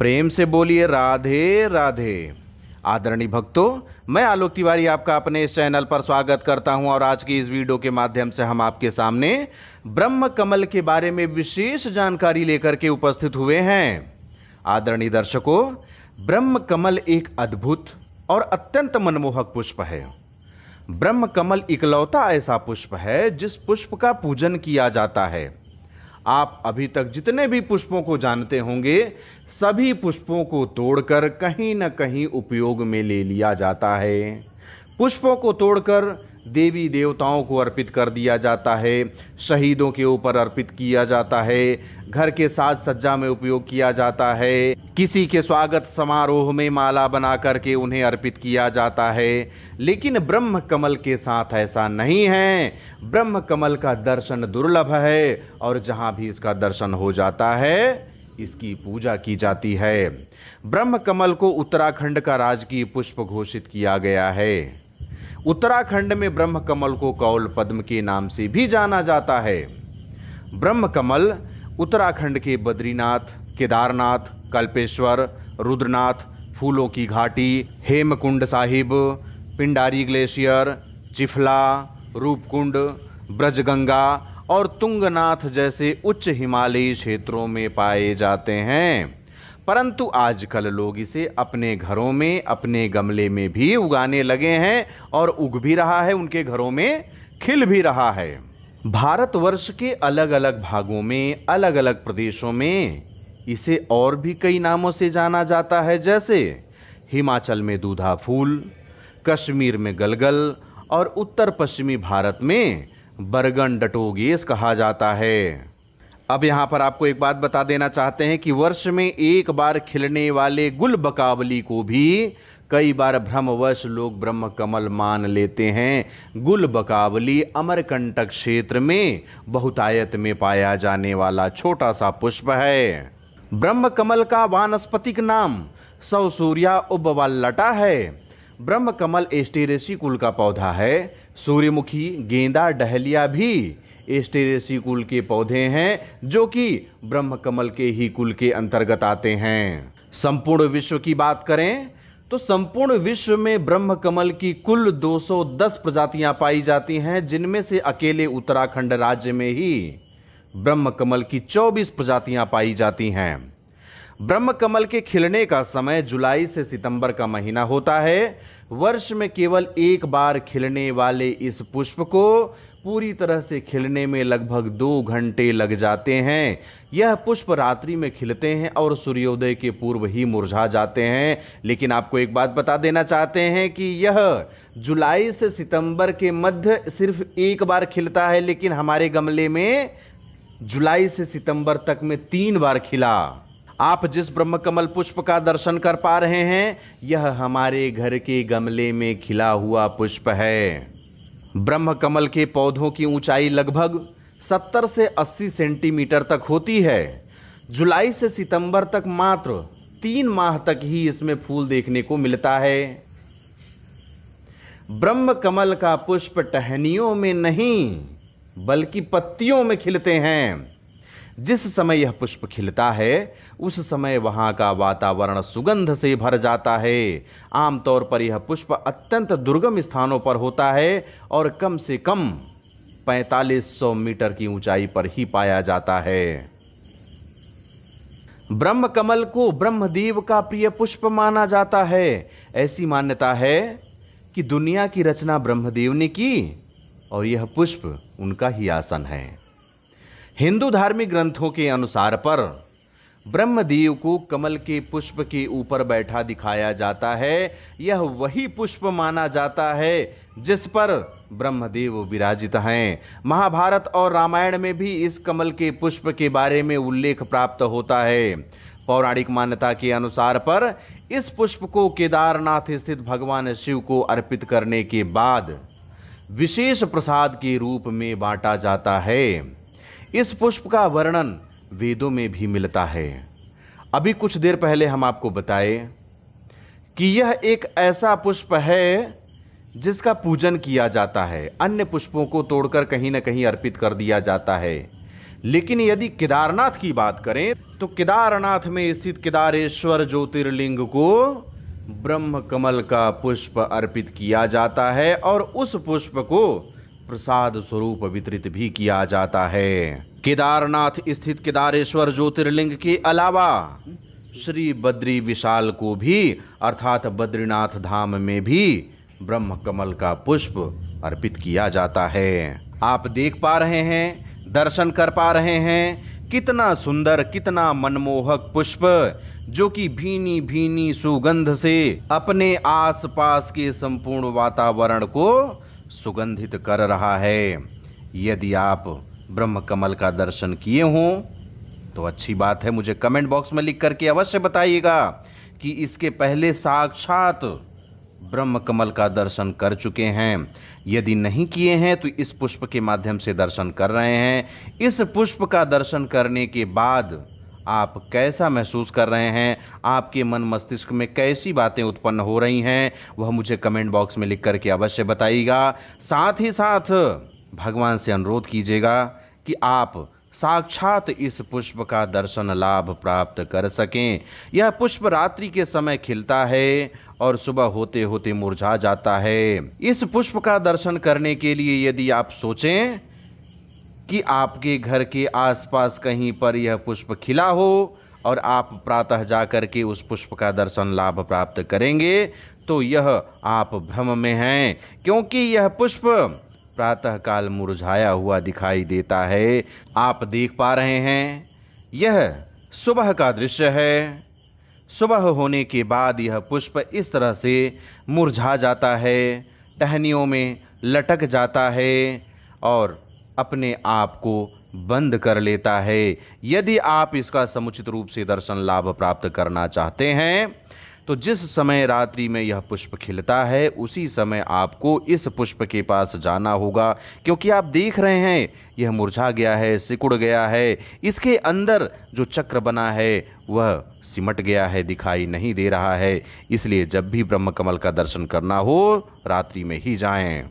प्रेम से बोलिए राधे राधे। आदरणीय भक्तों, मैं आलोक तिवारी आपका अपने इस चैनल पर स्वागत करता हूं और आज की इस वीडियो के माध्यम से हम आपके सामने ब्रह्म कमल के बारे में विशेष जानकारी लेकर के उपस्थित हुए हैं। आदरणीय दर्शकों, ब्रह्म कमल एक अद्भुत और अत्यंत मनमोहक पुष्प है। ब्रह्म कमल इकलौता ऐसा पुष्प है जिस पुष्प का पूजन किया जाता है। आप अभी तक जितने भी पुष्पों को जानते होंगे, सभी पुष्पों को तोड़कर कहीं न कहीं उपयोग में ले लिया जाता है। पुष्पों को तोड़कर देवी देवताओं को अर्पित कर दिया जाता है, शहीदों के ऊपर अर्पित किया जाता है, घर के साज सज्जा में उपयोग किया जाता है, किसी के स्वागत समारोह में माला बना करके उन्हें अर्पित किया जाता है। लेकिन ब्रह्म कमल के साथ ऐसा नहीं है। ब्रह्म कमल का दर्शन दुर्लभ है और जहाँ भी इसका दर्शन हो जाता है, इसकी पूजा की जाती है। ब्रह्म कमल को उत्तराखंड का राजकीय पुष्प घोषित किया गया है। उत्तराखंड में ब्रह्म कमल को कौल पद्म के नाम से भी जाना जाता है। ब्रह्म कमल उत्तराखंड के बद्रीनाथ, केदारनाथ, कल्पेश्वर, रुद्रनाथ, फूलों की घाटी, हेमकुंड साहिब, पिंडारी ग्लेशियर, चिफला, रूपकुंड, ब्रजगंगा और तुंगनाथ जैसे उच्च हिमालयी क्षेत्रों में पाए जाते हैं। परंतु आजकल लोग इसे अपने घरों में, अपने गमले में भी उगाने लगे हैं और उग भी रहा है, उनके घरों में खिल भी रहा है। भारतवर्ष के अलग अलग भागों में, अलग अलग प्रदेशों में इसे और भी कई नामों से जाना जाता है, जैसे हिमाचल में दूधा फूल, कश्मीर में गलगल और उत्तर पश्चिमी भारत में बरगन डटोगेस कहा जाता है। अब यहाँ पर आपको एक बात बता देना चाहते हैं कि वर्ष में एक बार खिलने वाले गुलबकावली को भी कई बार भ्रमवश लोग ब्रह्म कमल मान लेते हैं। गुलबकावली अमरकंटक क्षेत्र में बहुतायत में पाया जाने वाला छोटा सा पुष्प है। ब्रह्म कमल का वानस्पतिक नाम सौसूर्या उबवाल्लटा है। ब्रह्म कमल एस्टेरेसी कुल का पौधा है। सूर्यमुखी, गेंदा, डहलिया भी एस्टेरेसी कुल के पौधे हैं, जो कि ब्रह्म कमल के ही कुल के अंतर्गत आते हैं। संपूर्ण विश्व की बात करें तो संपूर्ण विश्व में ब्रह्म कमल की कुल 210 प्रजातियां पाई जाती हैं, जिनमें से अकेले उत्तराखंड राज्य में ही ब्रह्म कमल की 24 प्रजातियां पाई जाती हैं। ब्रह्म कमल के खिलने का समय जुलाई से सितंबर का महीना होता है। वर्ष में केवल एक बार खिलने वाले इस पुष्प को पूरी तरह से खिलने में लगभग 2 घंटे लग जाते हैं। यह पुष्प रात्रि में खिलते हैं और सूर्योदय के पूर्व ही मुरझा जाते हैं। लेकिन आपको एक बात बता देना चाहते हैं कि यह जुलाई से सितंबर के मध्य सिर्फ एक बार खिलता है, लेकिन हमारे गमले में जुलाई से सितंबर तक में 3 बार खिला। आप जिस ब्रह्म कमल पुष्प का दर्शन कर पा रहे हैं, यह हमारे घर के गमले में खिला हुआ पुष्प है। ब्रह्म कमल के पौधों की ऊंचाई लगभग 70 से 80 सेंटीमीटर तक होती है। जुलाई से सितंबर तक मात्र 3 माह तक ही इसमें फूल देखने को मिलता है। ब्रह्म कमल का पुष्प टहनियों में नहीं बल्कि पत्तियों में खिलते हैं। जिस समय यह पुष्प खिलता है, उस समय वहाँ का वातावरण सुगंध से भर जाता है। आमतौर पर यह पुष्प अत्यंत दुर्गम स्थानों पर होता है और कम से कम 4500 मीटर की ऊंचाई पर ही पाया जाता है। ब्रह्म कमल को ब्रह्मदेव का प्रिय पुष्प माना जाता है। ऐसी मान्यता है कि दुनिया की रचना ब्रह्मदेव ने की और यह पुष्प उनका ही आसन है। हिंदू धार्मिक ग्रंथों के अनुसार पर ब्रह्मदेव को कमल के पुष्प के ऊपर बैठा दिखाया जाता है। यह वही पुष्प माना जाता है जिस पर ब्रह्मदेव विराजित हैं। महाभारत और रामायण में भी इस कमल के पुष्प के बारे में उल्लेख प्राप्त होता है। पौराणिक मान्यता के अनुसार पर इस पुष्प को केदारनाथ स्थित भगवान शिव को अर्पित करने के बाद विशेष प्रसाद के रूप में बांटा जाता है। इस पुष्प का वर्णन वेदों में भी मिलता है। अभी कुछ देर पहले हम आपको बताए कि यह एक ऐसा पुष्प है जिसका पूजन किया जाता है। अन्य पुष्पों को तोड़कर कहीं न कहीं अर्पित कर दिया जाता है। लेकिन यदि केदारनाथ की बात करें तो केदारनाथ में स्थित केदारेश्वर ज्योतिर्लिंग को ब्रह्म कमल का पुष्प अर्पित किया जाता है और उस पुष्प को प्रसाद स्वरूप वितरित भी किया जाता है। केदारनाथ स्थित केदारेश्वर ज्योतिर्लिंग के अलावा श्री बद्री विशाल को भी अर्थात बद्रीनाथ धाम में भी ब्रह्म कमल का पुष्प अर्पित किया जाता है। आप देख पा रहे हैं, दर्शन कर पा रहे हैं, कितना सुंदर, कितना मनमोहक पुष्प जो कि भीनी भीनी सुगंध से अपने आसपास के संपूर्ण वातावरण को सुगंधित कर रहा है। यदि आप ब्रह्म कमल का दर्शन किए हों तो अच्छी बात है, मुझे कमेंट बॉक्स में लिख करके अवश्य बताइएगा कि इसके पहले साक्षात ब्रह्म कमल का दर्शन कर चुके हैं। यदि नहीं किए हैं तो इस पुष्प के माध्यम से दर्शन कर रहे हैं। इस पुष्प का दर्शन करने के बाद आप कैसा महसूस कर रहे हैं, आपके मन मस्तिष्क में कैसी बातें उत्पन्न हो रही हैं, वह मुझे कमेंट बॉक्स में लिख करके अवश्य बताइएगा। साथ ही साथ भगवान से अनुरोध कीजिएगा कि आप साक्षात इस पुष्प का दर्शन लाभ प्राप्त कर सकें। यह पुष्प रात्रि के समय खिलता है और सुबह होते होते मुरझा जाता है। इस पुष्प का दर्शन करने के लिए यदि आप सोचें कि आपके घर के आसपास कहीं पर यह पुष्प खिला हो और आप प्रातः जाकर के उस पुष्प का दर्शन लाभ प्राप्त करेंगे तो यह आप भ्रम में हैं, क्योंकि यह पुष्प प्रातः काल मुरझाया हुआ दिखाई देता है। आप देख पा रहे हैं, यह सुबह का दृश्य है। सुबह होने के बाद यह पुष्प इस तरह से मुरझा जाता है, टहनियों में लटक जाता है और अपने आप को बंद कर लेता है। यदि आप इसका समुचित रूप से दर्शन लाभ प्राप्त करना चाहते हैं तो जिस समय रात्रि में यह पुष्प खिलता है उसी समय आपको इस पुष्प के पास जाना होगा, क्योंकि आप देख रहे हैं यह मुरझा गया है, सिकुड़ गया है, इसके अंदर जो चक्र बना है वह सिमट गया है, दिखाई नहीं दे रहा है। इसलिए जब भी ब्रह्म कमल का दर्शन करना हो रात्रि में ही जाएं।